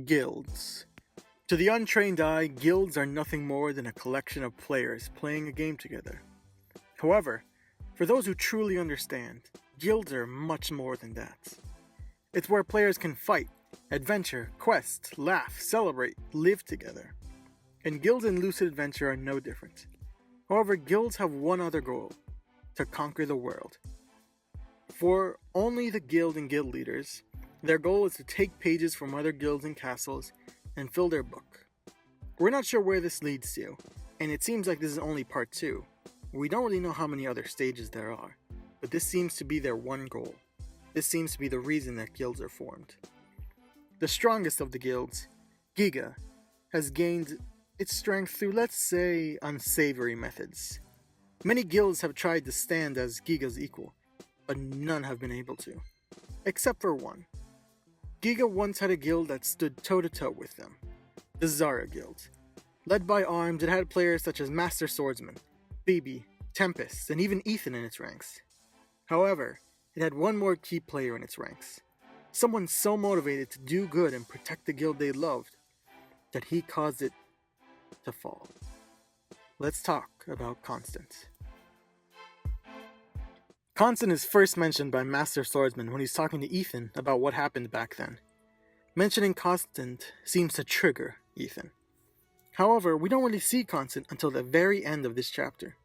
Guilds. To the untrained eye, guilds are nothing more than a collection of players playing a game together. However, for those who truly understand, guilds are much more than that. It's where players can fight, adventure, quest, laugh, celebrate, live together. And guilds in Lucid Adventure are no different. However, guilds have one other goal: to conquer the world. For only the guild and guild leaders, their goal is to take pages from other guilds and castles and fill their book. We're not sure where this leads to, and it seems like this is only part 2. We don't really know how many other stages there are, but this seems to be their one goal. This seems to be the reason that guilds are formed. The strongest of the guilds, Giga, has gained its strength through, let's say, unsavory methods. Many guilds have tried to stand as Giga's equal, but none have been able to. Except for one. Giga once had a guild that stood toe-to-toe with them, the Zara Guild. Led by arms, it had players such as Master Swordsman, BB, Tempest, and even Ethan in its ranks. However, it had one more key player in its ranks. Someone so motivated to do good and protect the guild they loved, that he caused it to fall. Let's talk about Constant. Constant is first mentioned by Master Swordsman when he's talking to Ethan about what happened back then. Mentioning Constant seems to trigger Ethan. However, we don't really see Constant until the very end of this chapter.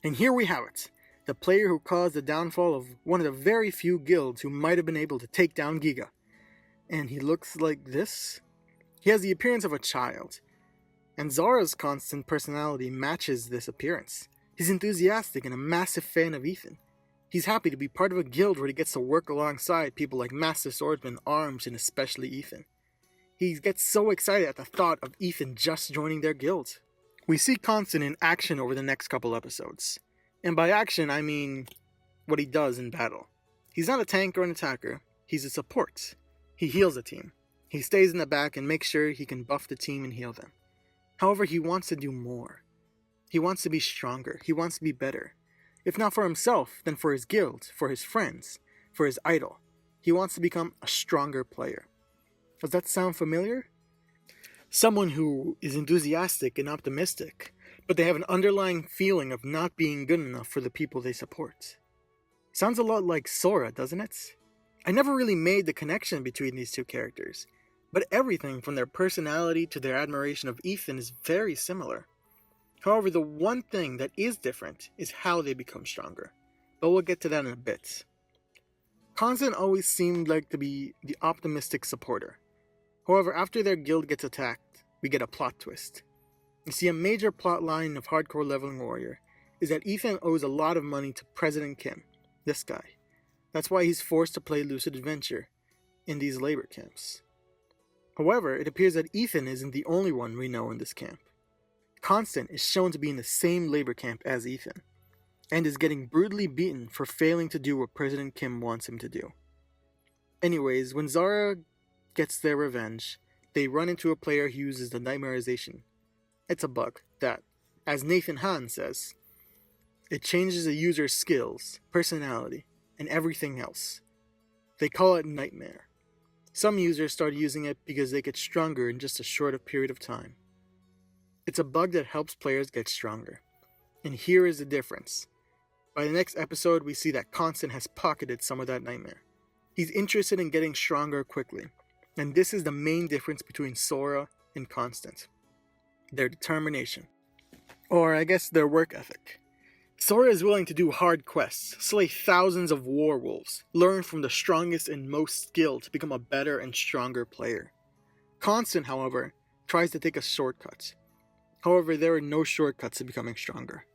And here we have it, the player who caused the downfall of one of the very few guilds who might have been able to take down Giga. And he looks like this? He has the appearance of a child. And Zara's Constant personality matches this appearance. He's enthusiastic and a massive fan of Ethan. He's happy to be part of a guild where he gets to work alongside people like Master Swordsman, Arms, and especially Ethan. He gets so excited at the thought of Ethan just joining their guild. We see Constant in action over the next couple episodes. And by action, I mean what he does in battle. He's not a tank or an attacker, he's a support. He heals the team. He stays in the back and makes sure he can buff the team and heal them. However, he wants to do more. He wants to be stronger, he wants to be better. If not for himself, then for his guild, for his friends, for his idol. He wants to become a stronger player. Does that sound familiar? Someone who is enthusiastic and optimistic, but they have an underlying feeling of not being good enough for the people they support. Sounds a lot like Sora, doesn't it? I never really made the connection between these two characters, but everything from their personality to their admiration of Ethan is very similar. However, the one thing that is different is how they become stronger, but we'll get to that in a bit. Constant always seemed like to be the optimistic supporter. However, after their guild gets attacked, we get a plot twist. You see, a major plot line of Hardcore Leveling Warrior is that Ethan owes a lot of money to President Kim, this guy. That's why he's forced to play Lucid Adventure in these labor camps. However, it appears that Ethan isn't the only one we know in this camp. Constant is shown to be in the same labor camp as Ethan, and is getting brutally beaten for failing to do what President Kim wants him to do. Anyways, when Zara gets their revenge, they run into a player who uses the Nightmarization. It's a bug that, as Nathan Hahn says, it changes a user's skills, personality, and everything else. They call it Nightmare. Some users start using it because they get stronger in just a short period of time. It's a bug that helps players get stronger. And here is the difference. By the next episode, we see that Constant has pocketed some of that nightmare. He's interested in getting stronger quickly. And this is the main difference between Sora and Constant. Their determination. Or I guess their work ethic. Sora is willing to do hard quests, slay thousands of werewolves, learn from the strongest and most skilled to become a better and stronger player. Constant, however, tries to take a shortcut. However, there are no shortcuts to becoming stronger.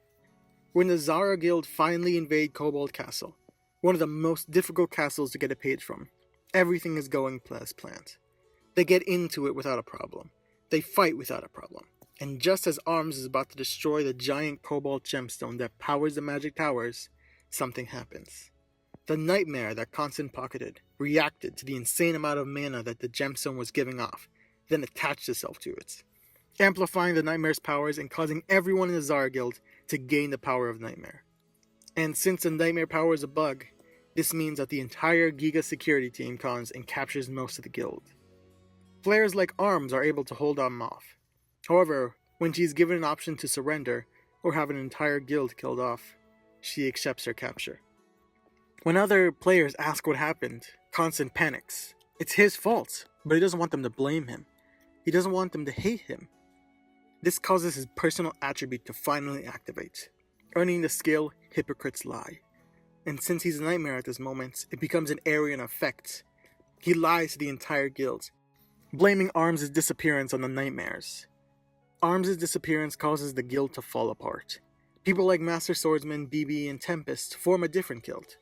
When the Zara Guild finally invade Cobalt Castle, one of the most difficult castles to get a page from, everything is going as planned. They get into it without a problem. They fight without a problem. And just as Arms is about to destroy the giant Cobalt gemstone that powers the magic towers, something happens. The nightmare that Constant pocketed reacted to the insane amount of mana that the gemstone was giving off, then attached itself to it, amplifying the Nightmare's powers and causing everyone in the Zara Guild to gain the power of Nightmare. And since the Nightmare power is a bug, this means that the entire Giga security team comes and captures most of the guild. Players like Arms are able to hold him off. However, when she is given an option to surrender or have an entire guild killed off, she accepts her capture. When other players ask what happened, Constant panics. It's his fault, but he doesn't want them to blame him. He doesn't want them to hate him. This causes his personal attribute to finally activate, earning the skill Hypocrite's Lie. And since he's a nightmare at this moment, it becomes an Aryan effect. He lies to the entire guild, blaming Arms' disappearance on the nightmares. Arms' disappearance causes the guild to fall apart. People like Master Swordsman, BB, and Tempest form a different guild.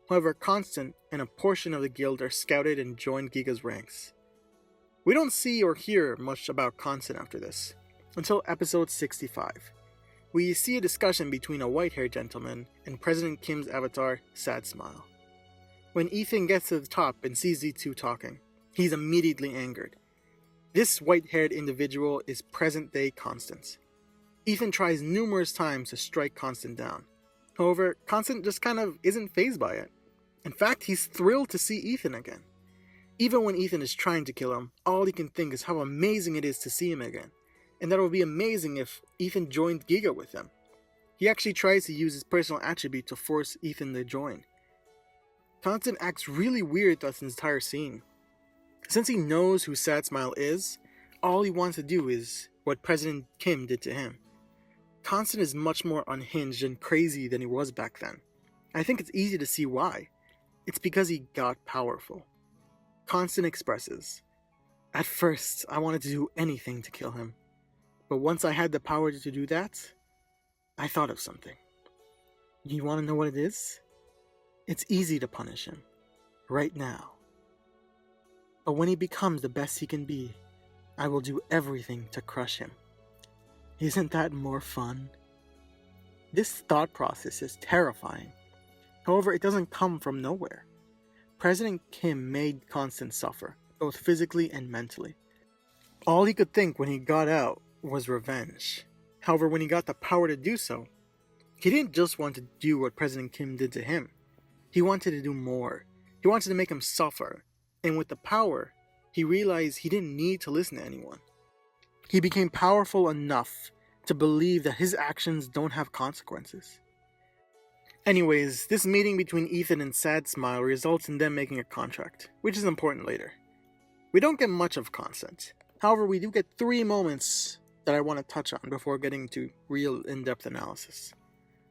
However, Constant and a portion of the guild are scouted and join Giga's ranks. We don't see or hear much about Constant after this, until episode 65. We see a discussion between a white-haired gentleman and President Kim's avatar, Sad Smile. When Ethan gets to the top and sees these two talking, he's immediately angered. This white-haired individual is present-day Constant. Ethan tries numerous times to strike Constant down. However, Constant just kind of isn't fazed by it. In fact, he's thrilled to see Ethan again. Even when Ethan is trying to kill him, all he can think is how amazing it is to see him again, and that it would be amazing if Ethan joined Giga with him. He actually tries to use his personal attribute to force Ethan to join. Constant acts really weird throughout this entire scene. Since he knows who Sad Smile is, all he wants to do is what President Kim did to him. Constant is much more unhinged and crazy than he was back then. I think it's easy to see why. It's because he got powerful. Constant expresses, "At first, I wanted to do anything to kill him. But once I had the power to do that, I thought of something. You want to know what it is? It's easy to punish him. Right now. But when he becomes the best he can be, I will do everything to crush him. Isn't that more fun?" This thought process is terrifying. However, it doesn't come from nowhere. President Kim made Constant suffer, both physically and mentally. All he could think when he got out was revenge. However, when he got the power to do so, he didn't just want to do what President Kim did to him. He wanted to do more. He wanted to make him suffer. And with the power, he realized he didn't need to listen to anyone. He became powerful enough to believe that his actions don't have consequences. Anyways, this meeting between Ethan and Sad Smile results in them making a contract, which is important later. We don't get much of Constant. However, we do get 3 moments that I want to touch on before getting to real in-depth analysis.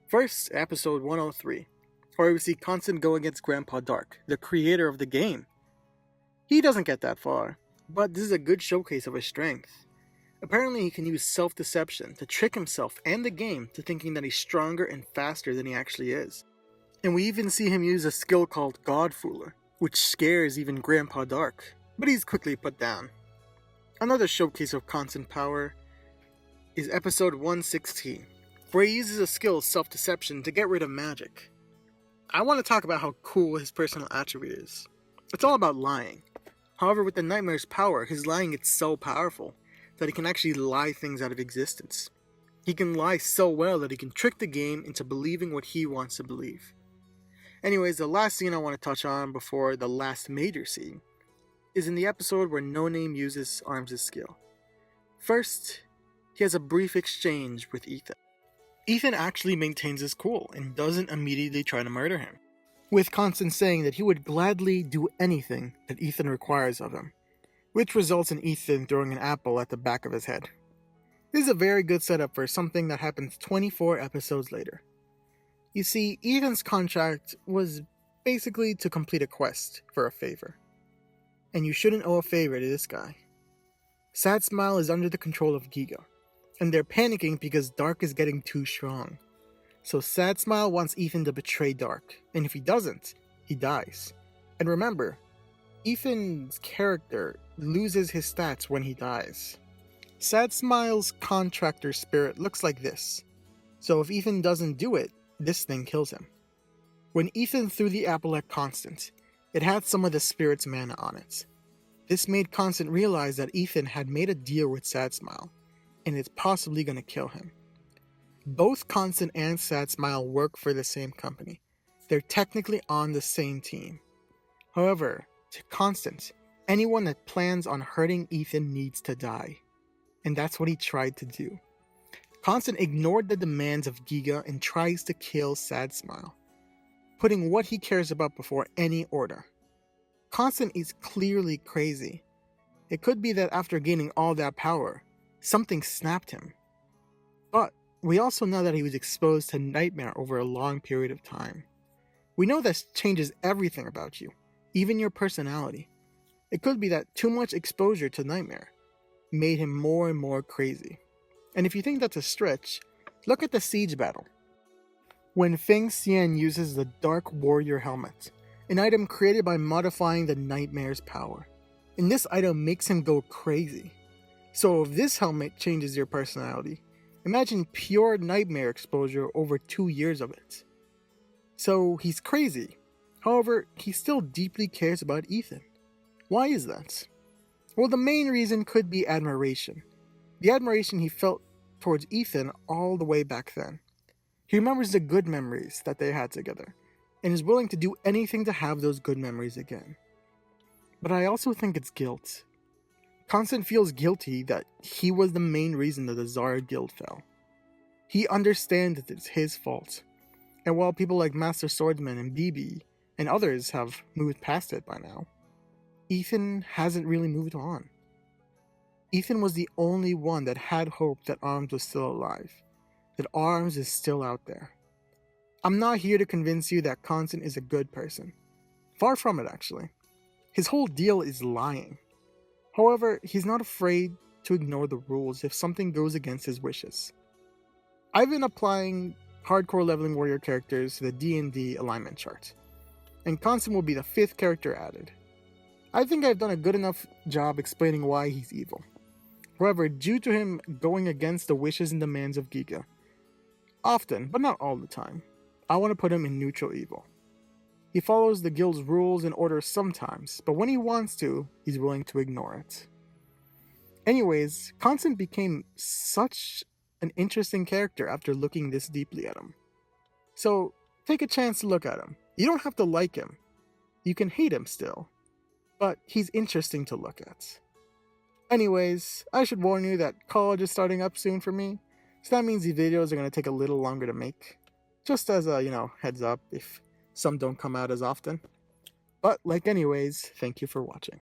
First, episode 103, where we see Constant go against Grandpa Dark, the creator of the game. He doesn't get that far, but this is a good showcase of his strength. Apparently he can use self-deception to trick himself and the game to thinking that he's stronger and faster than he actually is. And we even see him use a skill called Godfooler, which scares even Grandpa Dark, but he's quickly put down. Another showcase of Constant power is episode 116, where he uses a skill self-deception to get rid of magic. I want to talk about how cool his personal attribute is. It's all about lying. However, with the Nightmare's power, his lying gets so powerful that he can actually lie things out of existence. He can lie so well that he can trick the game into believing what he wants to believe. Anyways, the last scene I want to touch on before the last major scene is in the episode where No Name uses Arms' skill. First, he has a brief exchange with Ethan. Ethan actually maintains his cool and doesn't immediately try to murder him, with Constant saying that he would gladly do anything that Ethan requires of him, which results in Ethan throwing an apple at the back of his head. This is a very good setup for something that happens 24 episodes later. You see, Ethan's contract was basically to complete a quest for a favor. And you shouldn't owe a favor to this guy. Sad Smile is under the control of Giga, and they're panicking because Dark is getting too strong. So Sad Smile wants Ethan to betray Dark, and if he doesn't, he dies. And remember, Ethan's character loses his stats when he dies. Sad Smile's contractor spirit looks like this, so if Ethan doesn't do it, this thing kills him. When Ethan threw the apple at Constant, it had some of the spirit's mana on it. This made Constant realize that Ethan had made a deal with Sad Smile, and it's possibly going to kill him. Both Constant and Sad Smile work for the same company. They're technically on the same team. However, to Constant, Anyone that plans on hurting Ethan needs to die. And that's what he tried to do. Constant ignored the demands of Giga and tries to kill Sad Smile, putting what he cares about before any order. Constant is clearly crazy. It could be that after gaining all that power, something snapped him. But we also know that he was exposed to Nightmare over a long period of time. We know this changes everything about you, even your personality. It could be that too much exposure to Nightmare made him more and more crazy. And if you think that's a stretch, look at the Siege battle. When Feng Xian uses the Dark Warrior Helmet, an item created by modifying the Nightmare's power. And this item makes him go crazy. So if this helmet changes your personality, imagine pure Nightmare exposure over 2 years of it. So he's crazy. However, he still deeply cares about Ethan. Why is that? Well, the main reason could be admiration. The admiration he felt towards Ethan all the way back then. He remembers the good memories that they had together, and is willing to do anything to have those good memories again. But I also think it's guilt. Constant feels guilty that he was the main reason that the Zara Guild fell. He understands that it's his fault, and while people like Master Swordsman and BB and others have moved past it by now, Ethan hasn't really moved on. Ethan was the only one that had hope that Arms was still alive, that Arms is still out there. I'm not here to convince you that Constant is a good person. Far from it, actually. His whole deal is lying. However, he's not afraid to ignore the rules if something goes against his wishes. I've been applying hardcore leveling warrior characters to the D&D alignment chart, and Constant will be the 5th character added. I think I've done a good enough job explaining why he's evil. However, due to him going against the wishes and demands of Giga, often, but not all the time, I want to put him in neutral evil. He follows the guild's rules and orders sometimes, but when he wants to, he's willing to ignore it. Anyways, Constant became such an interesting character after looking this deeply at him. So, take a chance to look at him. You don't have to like him. You can hate him still. But he's interesting to look at. Anyways, I should warn you that college is starting up soon for me, so that means these videos are going to take a little longer to make. Just as a, heads up if some don't come out as often. But like anyways, thank you for watching.